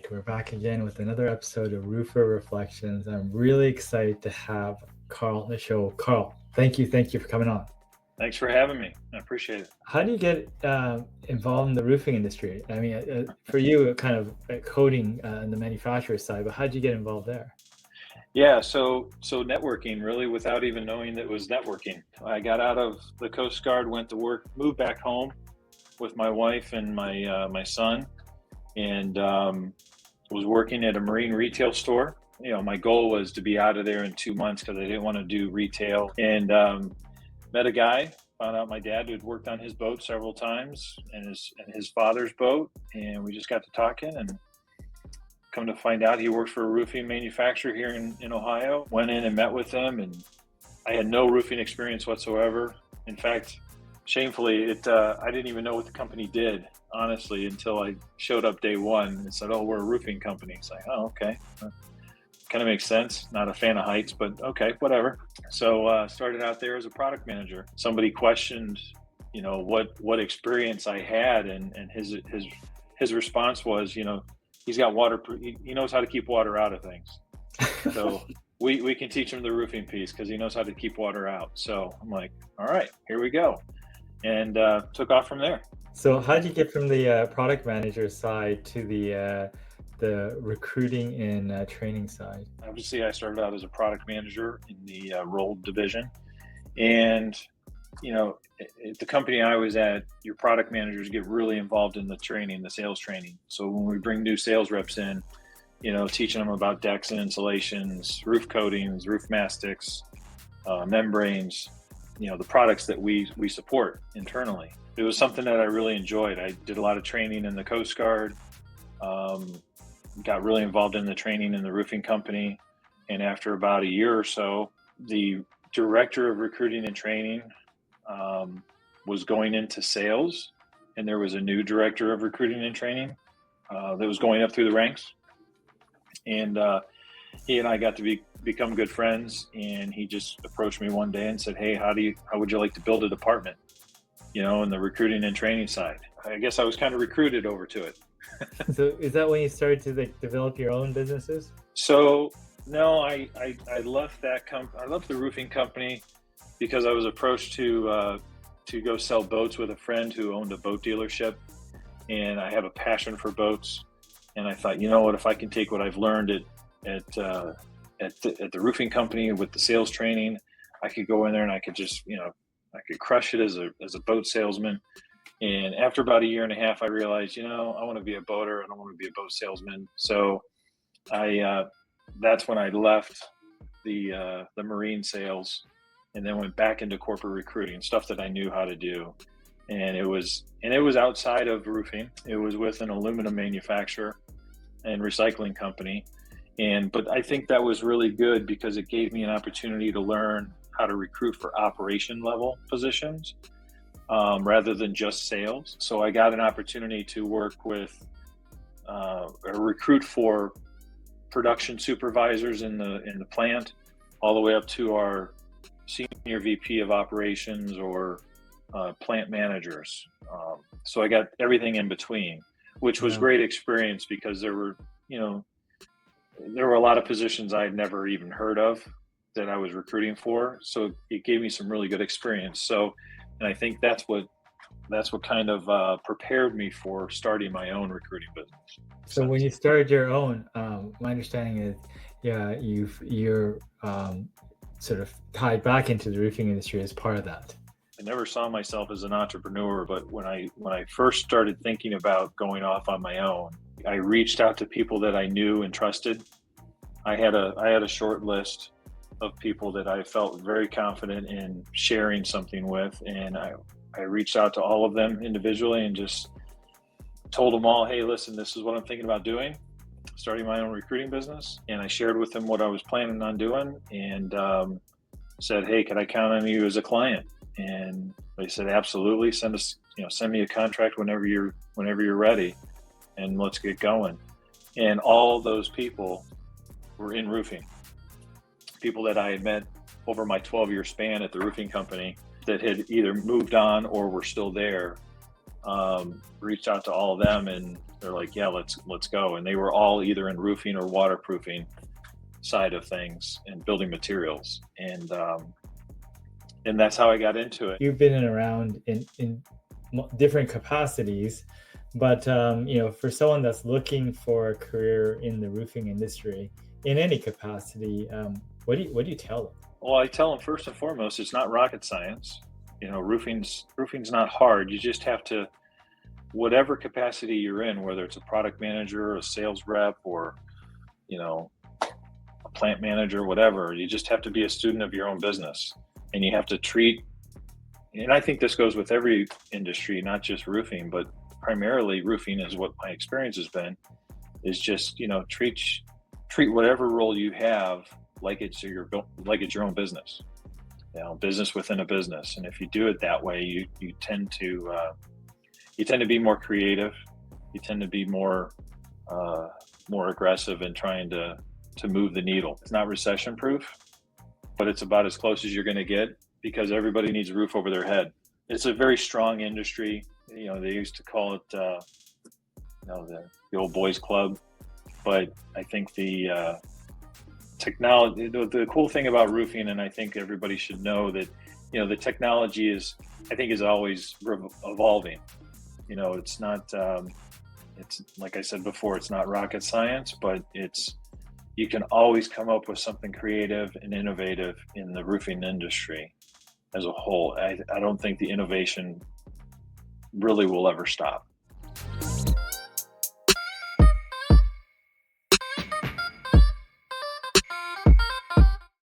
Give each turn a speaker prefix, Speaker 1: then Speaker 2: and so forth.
Speaker 1: right, we're back again with another episode of Roofer Reflections. I'm really excited to have Karl on the show. Karl, thank you for coming on.
Speaker 2: Thanks for having me. I appreciate it.
Speaker 1: How do you get involved in the roofing industry? I mean, for you, kind of coding in the manufacturer side, but how did you get involved there?
Speaker 2: Yeah, so networking really without even knowing that it was networking. I got out of the Coast Guard, went to work, moved back home with my wife and my son, and was working at a marine retail store. You know, my goal was to be out of there in 2 months because I didn't want to do retail. And met a guy, found out my dad had worked on his boat several times and his father's boat, and we just got to talking, and come to find out he worked for a roofing manufacturer here in Ohio. Went in and met with them, and I had no roofing experience whatsoever. In fact, shamefully, I didn't even know what the company did, honestly, until I showed up day one and said, "Oh, we're a roofing company." It's like, "Oh, okay." Kind of makes sense. Not a fan of heights, but okay, whatever. So started out there as a product manager. Somebody questioned, you know, what experience I had, and his response was, you know, he's got water. He knows how to keep water out of things. So we can teach him the roofing piece because he knows how to keep water out. So I'm like, all right, here we go, and took off from there.
Speaker 1: So how did you get from the product manager side to the recruiting and training side?
Speaker 2: Obviously, I started out as a product manager in the rolled division, and you know, at the company I was at, your product managers get really involved in the training, the sales training. So when we bring new sales reps in, you know, teaching them about decks and insulations, roof coatings, roof mastics, membranes, you know, the products that we support internally. It was something that I really enjoyed. I did a lot of training in the Coast Guard, got really involved in the training in the roofing company. And after about a year or so, the director of recruiting and training was going into sales, and there was a new director of recruiting and training that was going up through the ranks. And he and I got to become good friends, and he just approached me one day and said, "Hey, how would you like to build a department, you know, in the recruiting and training side?" I guess I was kind of recruited over to it.
Speaker 1: So is that when you started to develop your own businesses?
Speaker 2: So no, I left that I left the roofing company because I was approached to go sell boats with a friend who owned a boat dealership, and I have a passion for boats. And I thought, you know what, if I can take what I've learned at the roofing company with the sales training, I could go in there and I could just, you know, I could crush it as a boat salesman. And after about a year and a half, I realized, you know, I want to be a boater. I don't want to be a boat salesman. So that's when I left the marine sales, and then went back into corporate recruiting, stuff that I knew how to do. And it was outside of roofing. It was with an aluminum manufacturer and recycling company. But I think that was really good because it gave me an opportunity to learn how to recruit for operation level positions rather than just sales. So I got an opportunity to work with or recruit for production supervisors in the plant, all the way up to our senior VP of operations or plant managers. So I got everything in between, which was great experience because there were a lot of positions I had never even heard of that I was recruiting for. So it gave me some really good experience. So, and I think that's what kind of prepared me for starting my own recruiting business.
Speaker 1: So when you started your own, my understanding is, yeah, you're sort of tied back into the roofing industry as part of that.
Speaker 2: I never saw myself as an entrepreneur, but when I first started thinking about going off on my own, I reached out to people that I knew and trusted. I had a short list of people that I felt very confident in sharing something with, and I reached out to all of them individually and just told them all, "Hey, listen, this is what I'm thinking about doing, starting my own recruiting business." And I shared with them what I was planning on doing, and said, "Hey, can I count on you as a client?" And they said, "Absolutely. Send me a contract whenever you're ready, and let's get going." And all those people were in roofing. People that I had met over my 12-year span at the roofing company that had either moved on or were still there reached out to all of them, and they're like, yeah, let's go. And they were all either in roofing or waterproofing side of things and building materials. And that's how I got into it.
Speaker 1: You've been around in different capacities, but for someone that's looking for a career in the roofing industry in any capacity, what do you tell them?
Speaker 2: Well, I tell them first and foremost, it's not rocket science. Roofing's not hard. You just have to, whatever capacity you're in, whether it's a product manager, a sales rep, or a plant manager, whatever, you just have to be a student of your own business. And you have to treat, and I think this goes with every industry, not just roofing, but primarily roofing is what my experience has been, is just, treat whatever role you have like it's your own business, business within a business. And if you do it that way, you tend to be more creative. You tend to be more aggressive in trying to move the needle. It's not recession proof, but it's about as close as you're going to get, because everybody needs a roof over their head. It's a very strong industry. They used to call it, the old boys club, but I think the technology, the cool thing about roofing, and I think everybody should know that, the technology is always evolving. It's not, it's like I said before, it's not rocket science, but you can always come up with something creative and innovative in the roofing industry as a whole. I don't think the innovation really will ever stop.